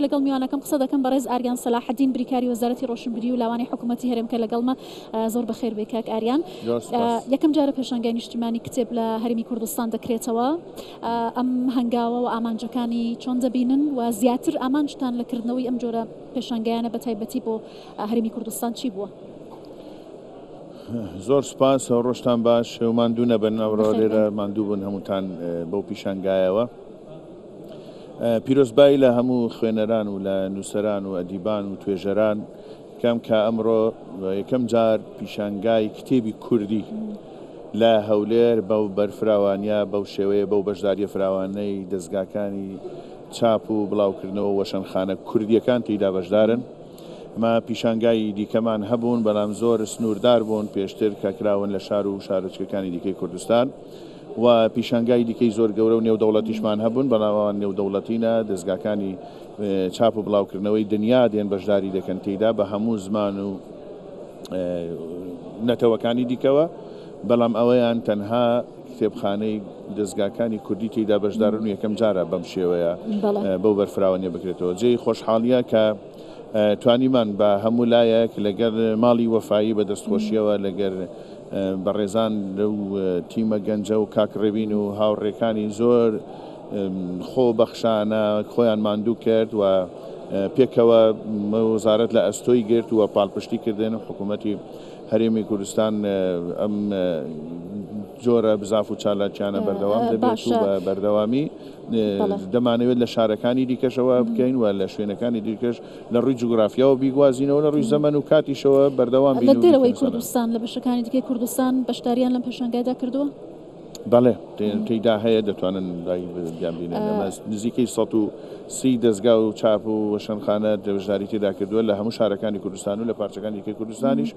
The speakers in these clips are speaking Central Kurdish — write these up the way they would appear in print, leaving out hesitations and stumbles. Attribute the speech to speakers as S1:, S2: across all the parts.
S1: لەگەڵ میوانەکەم قسە دەکەم بەڕێز ئاریان سەلاحەدین بریکاری وەزارەتی ڕۆشنبیری و لاوانی حکوومەتی هەرێمکە لەگەڵمە زۆر بەخێر بێ کاک ئاریان. یەکەم جارە پێشانگای نیشتیمانی کتێب لە هەرێمی کوردستان دەکرێتەوە. ئەم هەنگاوە و ئامانجەکانی چۆن دەبینن و زیاتر ئامانجتان لەکردنەوەی ئەم جۆرە پێشانگایانە بە تایبەتی بۆ هەرێمی کوردستان چی بووە؟
S2: زۆر سپاس ڕۆژتان باش ماندوو نەبن ئەوڕۆ لێرە ماندوو بوون هەمووتان بەو پیشانگایەوە. پیرۆزبایی لە هەموو خوێنەران و لە نووسەران و ئەدیبان و توێژەران کەم کە ئەمڕۆ یەکەم جار پیشانگای کتێبی کوردی لە هەولێر بەو بەرفراوانیا بەو شێوەیە بەو بەشداریە فراوانەی دەستگاکانی چاپ و بڵاوکردنەوە وەشەنخانە کوردیەکان تێیدا بەشدارن. ئەمە پیشانگای دیکەمان هەبوون بەڵام زۆر سنووردار بوون پێشتر کە کراون لە شار و شارچکەکانی دیکەی کوردستان و پیشانگای دیکەی زۆر گەورە و نێودەوڵەتیشمان هەبوون بەڵام نێودەوڵەتینە دەستگاکانی چاپ و بڵاوکردنەوەی دنیا دێن بەشداری دەکەن تێیدا بە هەموو زمان و نەتەوەکانی دیکەوە، بەڵام ئەوەیان تەنها کتێبخانەی دەستگاکانی کوردی تێیدا بەشدارن و یەکەم جارە بەم شێوەیە بەو بەرفراوانیە بکرێتەوە. جێی خۆشحاڵیە کە توانیمان بە هەموو لایەک لەگەر ماڵی وەفایی بە دەستخۆشیەوە لەگەر بەڕێزان لەو تیمە گەنجە و کاکڕێبین و هاوڕێکانی زۆر خۆبەخشانە خۆیان ماندوو کرد و پێکەوە وەزارەت لە ئەستۆی گرت و پاڵپشتی کردن و حکوومەتی هەرێمی کوردستان ئەم جۆرە بزاف و چالاکیانە بەردەوام دەبێت و بە بەردەوامی دەمانەوێت لە شارەکانی دیکەشەوە بکەین و لە شوێنەکانی دیکەش لە ڕووی جوگرافیاوە بیگوازینەوە لە ڕووی زەمن و کاتیشەوە بەردەوام
S1: لە دەرەوەی کوردستان لە بەشەکانی دیکەی کوردستان بەشداریان لەم پێشانگایدا کردووە؟
S2: بەڵێ تێیدا هەیە دەتوانن دایان بینن نزیکەی 130 دەستگا و چاپ و وەشەنخانە بەشداری تێدا کردووە لە هەموو شارەکانی کوردستان و لە پارچەکانی دیکەی کوردستانیش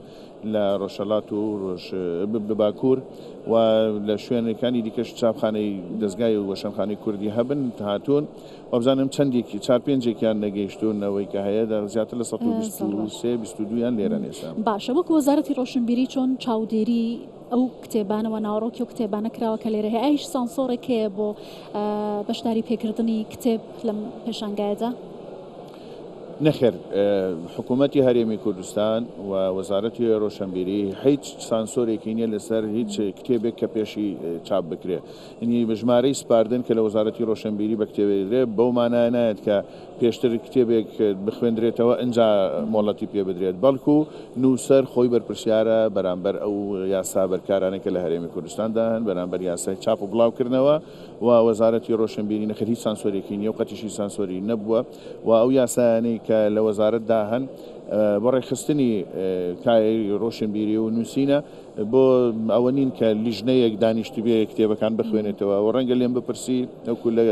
S2: لە ڕۆژهەڵات و باکوور و لە شوێنەکانی دیکەش چاپخانەی دەستگای و وەشەنخانەی کوردی هەبن هاتوون وابزانم چەندێکی 4-5 نەگەیشتونەوەی کە هەیە زیاتر لە 123-22 لێرەن ئێستا.
S1: باشە، وەکو وەزارەتی ڕۆشنبیری چۆن چاودێری ئەو کتێبانەوە ناوەڕۆکی و کتێبانە کراوە کە لێرە هەیە ئایش سانسۆڕێکەیە بۆ بەشداری پێکردنی کتێب لەم پێشانگایەدا؟
S2: نەخێر، حکوومەتی هەرێمی کوردستان و وەزارەتی ڕۆشنبیری هیچ سانسۆرێکی نییە لەسەر هیچ کتێبێک کە پێشی چاپ بکرێ. ینی بژمارەی سپاردن کە لە وەزارەتی ڕۆشنبیری بە کتێبێدرێت بەو مانایە نایەت کە پێشتر کتێبێک بخوێندرێتەوە ئەنجا مۆڵەتی پێ بدرێت، بەڵکو نووسەر خۆی بەرپرسیارە بەرامبەر ئەو یاسا بەرکارانێک کە لە هەرێمی کوردستاندا هەن بەرامبەر یاسای چاپ و بڵاوکردنەوە و وەزارەتی ڕۆشنبیری نەخێر هیچ سانسۆرێکی نییە و قەتیشی سانسۆری نەبووە و ئەو یاسایانەی کە لە وەزارەتدا هەن بۆ ڕێخستنی کای ڕۆشنبیری و نووسینە بۆ ئەوە نین کە لیژنەیەک دانیشتی بێ کتێبەکان بخوێنێتەوە و ڕەنگە لێم بپرسی ئەوکو لە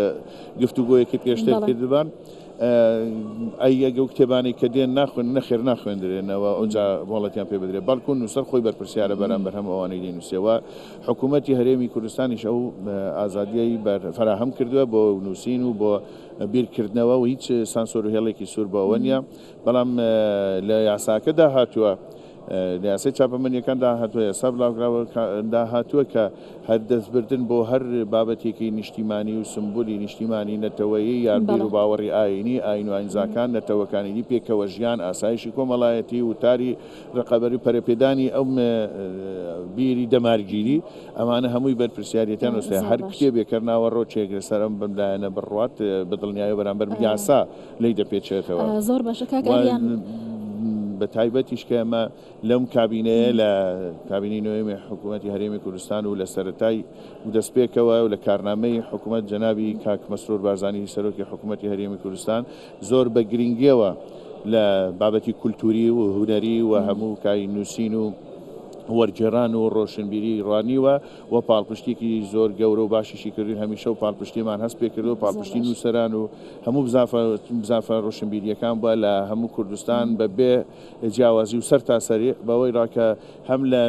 S2: گفتوگۆیەکی پێشتر کردبان ئەگە و کتێبانی کە دێن نەخێر ناخوێندرێنەوە ئەوجا مۆڵەتیان پێ بدرێت، بەڵکو نووسەر خۆی بەرپرسیارە بەرامبەر هەموو ئەوانەی دێنووسێەوە. حکوومەتی هەرێمی کوردستانیش ئەو ئازادیەی فراهەم کردووە بۆ نووسین و بۆ بیرکردنەوە و هیچ سانسۆر و هێڵێکی سوور بەوە نیە، بەڵام لە یاساکەدا هاتووە لە یاسای چاپەمەنیەکاندا هاتووە یاسا بڵاوکراوەدا هاتووە کە هەر دەستبردن بۆ هەر بابەتێکی نیشتیمانی و سمبولی نیشتیمانی نەتەوەیی یان بیر و باوەڕی ئاینی ئاین و ئاینزاکان نەتەوەکانی پێکەوە ژیان ئاسایشی کۆمەڵایەتی و تاری ڕقەبەری و پەرەپێدانی ئەو بیری دەمارگیری ئەمانە هەمووی بەرپرسیارەتیان وەستێ هەر کتێبێک کردناوە ڕۆچێک لەسەر ئەم بەملایەنە بڕوات بەدڵنیایی بەرامبەر یاسا لی دەپێچێتەوە.
S1: زۆر باشە کاک ئاریان.
S2: بە تایبەتیش کە ئەمە لەم کابینەیە لە کابینەی نوێمی حکوومەتی هەرێمی کوردستان و لە سەرەتای دەستپێکەوە و لە کارنامەی حکوومەت جەنابی کاک مەسرور بارزانی سەرۆکی حکوومەتی هەرێمی کوردستان زۆر بە گرنگیەوە لە بابەتی کولتوری و هونەری و هەموو کای نووسین و وەرگێڕان و ڕۆشنبیری ڕوانیوە و پاڵپشتێکی زۆر گەورە و باشیشی کردین هەمیشە و پاڵپشتیمان هەست پێ کردو پاڵپشتی نووسەران و هەموو بزافە ڕۆشنبیریەکان بووە لە هەموو کوردستان بە بێ جیاوازی و سەر تاسەری بەوەی ڕاکە هەم لە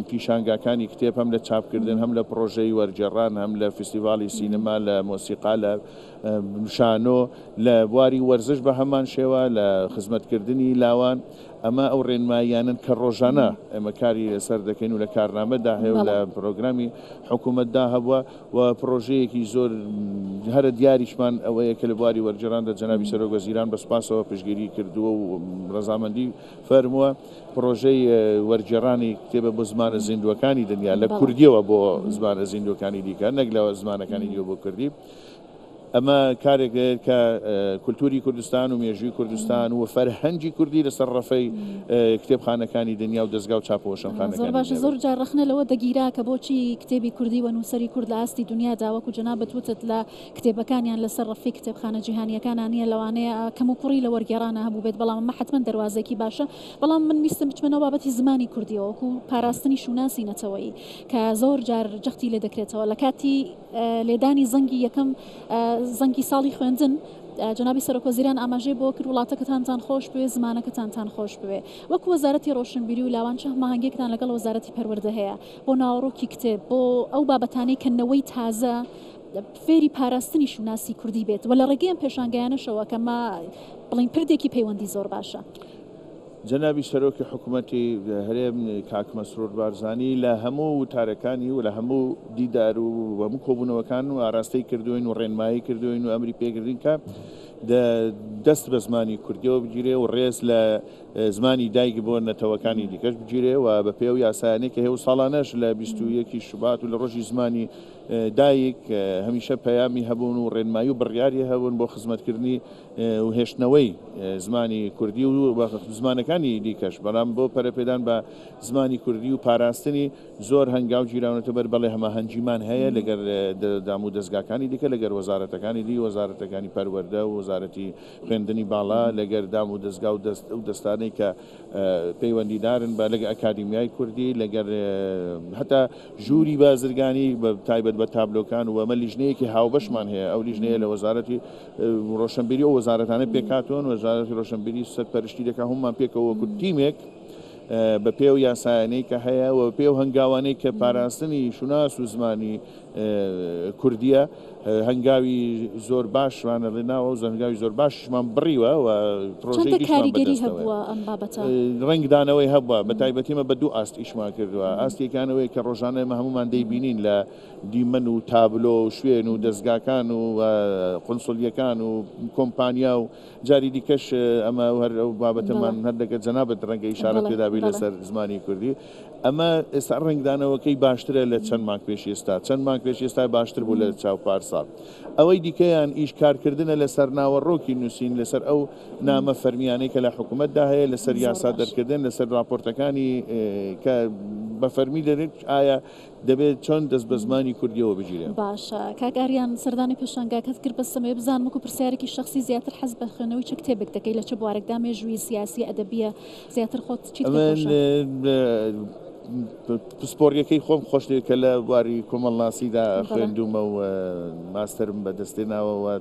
S2: پیشانگاکانی کتێب هەم لە چاپکردن هەم لە پرۆژەی وەرگێڕان هەم لە فستیڤالی سینەما لە مۆسیقا لە شانۆ لە بواری وەرزش بە هەمان شێوە لە خزمەتکردنی لاوان ئەمە ئەو ڕێنماییانن کە ڕۆژانە ئێمە کاری لەسەر دەکەین و لە کارنامەدا هەیە و لە پرۆگرامی حکوومەتدا هەبووە و پرۆژەیەکی زۆر هەرە دیاریشمان ئەوەیە کە لە بواری وەرگێڕاندا جەنابی سەرۆک وەزیران بەسپاسەوە پشتگیری کردووە و ڕەزامەندی فەرمووە پرۆژەی وەرگێڕانی کتێبە بۆ زمانە زیندوەکانی دنیا لە کوردیەوە بۆ زمانە زیندوەکانی دیکە نەک لە زمانەکانی دیوە بۆ کوردی ئەمە کارێک کە کولتوری کوردستان و مێژووی کوردستان و فەرهەنگی کوردی لەسەر ڕەفەی کتێبخانەکانی دنیا و دەستگا و چاپۆشەخانەکانی
S1: زۆر باشە زۆر جار ڕخنە لەوە دەگیرا کە بۆچی کتێبی کوردی و نووسەری کورد لە ئاستی دنیادا وەکو جەنابەت وتت لە کتێبەکانیان لەسەر ڕەفی کتێبخانە جیهانیەکانان نیە لەوانەیە کەم و کوڕی لە وەرگێڕانە هەبوو بێت بەڵام ئەمە حتمەن دەواازێکی باشە بەڵام من ویستم بچمەوە بابەتی زمانی کوردیەوە وەکو پاراستنی شوناسی نەتەوەیی کە زۆر جار جەختی لێ دەکرێتەوە لە کاتی لێدانی زەنگی یەکەم زەنگی ساڵی خوێندن جەنابی سەرۆک وەزیران ئاماژەی بۆ کرد وڵاتەکەتانتان خۆش بوێ زمانەکەتانتان خۆش بوێ وەکو وەزارەتی ڕۆشنبیری و لاوان چەند ماهەنگێکتان لەگەڵ وەزارەتی پەروەردە هەیە بۆ ناوەڕۆکی کتێب بۆ ئەو بابەتانەی کەنەوەی تازە فێری پاراستنی شوناسی کوردی بێت و لە ڕێگەیان پێشانگەیانەشەوە کەمە بڵین پردێکی پەیوەندی زۆر باشە.
S2: جەنابی سەرۆکی حکوومەتی هەرێم کاک مەسرور بارزانی لە هەموو وتارەکانی و لە هەموو دیدار و هەموو کۆبوونەوەکان و ئاراستەی کردوین و ڕێنمایی کردوین و ئەمری پێگرین کە دەست بە زمانی کوردیەوە بگیرێ و ڕێز لە زمانی دایک بۆ نەتەوەکانی دیکەش بگیرێ و بە پێ و یاسایانەی کە هێو ساڵانەش لە 21 شوبات و لە ڕۆژی زمانی دایک هەمیشە پەیامی هەبوون و ڕێنمایی و بڕیاری هەبوون بۆ خزمەتکردنی و هێشتنەوەی زمانی کوردی و زمانەکانی دیکەش بەڵام بۆ پەرەپێدان بە زمانی کوردی و پاراستنی زۆر هەنگاو گیراونەتە بەر بەڵێ هەماهەنگیمان هەیە لەگەر دام و دەستگاکانی دیکە لەگەر وەزارەتەکانی دی وەزارەتەکانی پەروەردە و وەزارەتی خوێندنی باڵا لەگەر دام و دەستگا و دەستانەی کە پەیوەندیدارن بە لەگە ئەکادیمیای کوردی لەگەر هەتا ژووری بازرگانی بە تایبەت بە تابلۆکان و ئەمە لیژنەیەکی هاوبەشمان هەیە ئەو لیژنەیە لە وەزارەتی ڕۆشنبیری و وەزارەتانە پێکاتۆن وەزارەتی ڕۆشنبیری سەرپەرشتی دەکا هەمومان پێکەوە وەکو تیمێک بە پێ و یاسایانەی کە هەیە و پێ و هەنگاوانەی کە پاراستنی شوناس و زمانی کوردیە هەنگاوی زۆر باشوانە لەناوە و هەنگاوی زۆر باشمان بڕیوە و پرۆژەیەکیشمان بەدەستەوە ڕنگدانەوەی هەبووە بە تایبەتیمە بە دوو ئاست ئیشمان کردووە ئاستیەکانەوەی کە ڕۆژانە ئێمە هەمومان دەیبینین لە دیمەن و تابلۆ و شوێن و دەستگاکان و قونسولیەکان و کۆمپانیا و جاری دیکەش ئەمە هەر ئەو بابەتەمان هەر دەکە جەنابەت ڕەنگە ئیشارەت پێدابی لەسەر زمانی کوردی ئەمە ئێستا ڕنگدانەوەکەی باشترە لە چەند مانگ پێش ئێستا چەند مانگ پێش ئێستا باشتر بوو لە چاو پارساڵ ئەوەی دیکەیان ئیش کارکردنە لەسەر ناوەڕۆکی نووسین لەسەر ئەو نامە فەرمیانەی کە لە حکوومەتدا هەیە لەسەر یاسا دەرکردن لەسەر راپۆرتەکانی کە بە فەرمی دەرێت ئایا دەبێت چۆن دەست بە زمانی کوردیەوە بگیرێن
S1: باشە کاکاریان سەردانی پێشانگاکەت کرد بەسەمێ بزان وەکو پرسیارێکی شخصی زیاتر حەز بە خوێنەوەی چ کتێبێک دەکەی لە چ بوارێکدا مێژووی سیاسی ئەدەبیە زیاتر خۆت چیت
S2: پسپۆریەکەی خۆم خۆشێت کە لە بواری کۆمەڵناسیدا خوێندومە و ماستەرم بەدەستێناوە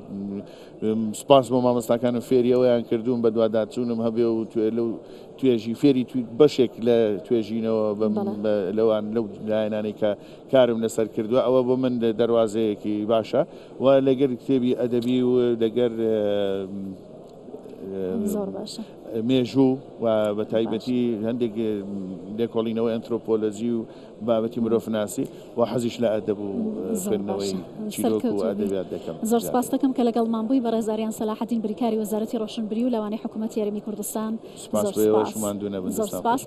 S2: سپاس بۆ مامۆستاکانم فێریەوەیان کردوم بە دوواداچوونم هەبێ و لەو توێژی فێری بەشێک لە توێژینەوە لەوان لەو لایەنانەی کە کارم لەسەر کردووە ئەوە بۆ من دەواازەیەکی باشە و لەگەر کتێبی ئەدەبی و لەگەر
S1: زۆر باشە
S2: مێژوو و بە تایبەتی هەندێک لێکۆڵینەوەی ئەنترۆپۆلۆژی و بابەتی مرۆڤناسی و حەزیش لە ئەدەب و خوێندنەوەی چیرۆک و ئەدەبیات دەکەم.
S1: زۆر سپاس دەکەم کە لەگەڵمان بووی بەڕێز ئاریان سەلاحەدین بریکاری وەزارەتی ڕۆشنبیری و لەوانەی حکوومەتی یارمەتی کوردستان.
S2: سپاس بۆ ئێوەشمان دوو نەبن.